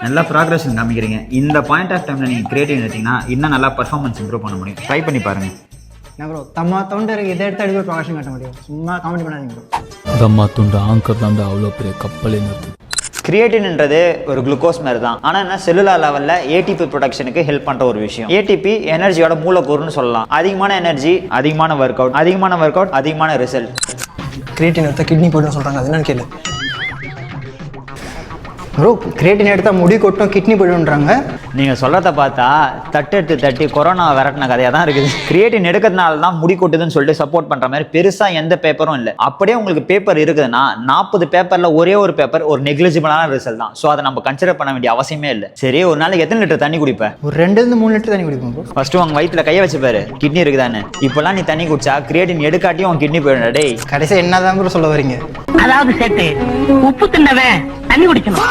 நல்லா ப்ராக்ரஷன் காமிக்கிறீங்க. இந்த point of டைமில் நீங்கள் கிரியேட்டிவ் எடுத்தீங்கன்னா இன்னும் நல்லா பர்ஃபார்மன்ஸ் இம்ப்ரூவ் பண்ண முடியும். ட்ரை பண்ணி பாருங்கள். என்ன ப்ரோ தம்மா தொண்டை இதை எடுத்து அடிக்க ப்ரொடக்ஷன் காட்ட முடியும். சும்மா காமெடி பண்ணாதீங்க ப்ரோ. தம்மா துண்டு ஆங்கர் தாண்டா அவ்வளோ பெரிய கப்பலே நிறுத்து. கிரியேட்டின்ன்றது ஒரு குளுக்கோஸ் மாதிரி தான். ஆனால் என்ன செல்லுலார் லெவலில் ஏடிபி ப்ரொடக்ஷனுக்கு ஹெல்ப் பண்ணுற ஒரு விஷயம். ஏடிபி எனர்ஜியோட மூலக்கூறுன்னு சொல்லலாம். அதிகமான எனர்ஜி, அதிகமான ஒர்க் அவுட், அதிகமான ரிசல்ட். கிரியேட்டின் எடுத்தால் கிட்னி போய்டும் சொல்கிறாங்க, அது என்னன்னு கேளு ப்ரோ. கிரியேட்டின் எடுத்தால் முடி கொட்டும், கிட்னி போய்டுன்றாங்க. நீங்கள் சொல்கிறத பார்த்தா தட்டி கொரோனா விரட்டின கதையாக தான் இருக்குது. கிரியேட்டின் எடுக்கிறதுனால தான் முடி கொட்டுதுன்னு சொல்லிட்டு சப்போர்ட் பண்ணுற மாதிரி பெருசாக எந்த பேப்பரும் இல்லை. அப்படியே உங்களுக்கு பேப்பர் இருக்குதுன்னா 40 பேப்பரில் ஒரே ஒரு பேப்பர் ஒரு நெக்லிஜிபிளான ரிசல்ட் தான். ஸோ அதை நம்ம கன்சிடர் பண்ண வேண்டிய அவசியமே இல்லை. சரி, ஒரு நாளைக்கு எத்தனை லிட்டர் தண்ணி குடிப்பேன்? ஒரு 2-3 லிட்டர் தண்ணி குடிப்போம் ப்ரோ. ஃபர்ஸ்ட் உங்க வயிற்றுல கையை வச்சு பாரு, கிட்னி இருக்குதானே. இப்பெல்லாம் நீ தண்ணி குடிச்சா கிரியேட்டின் எடுக்காட்டியும் உன் கிட்னி போயிடும். டேய், கடைசியாக என்னதான் ப்ரோ சொல்ல வரீங்க? அதாவது செட்டு உப்பு தின்னவன் தண்ணி குடிக்கணும்.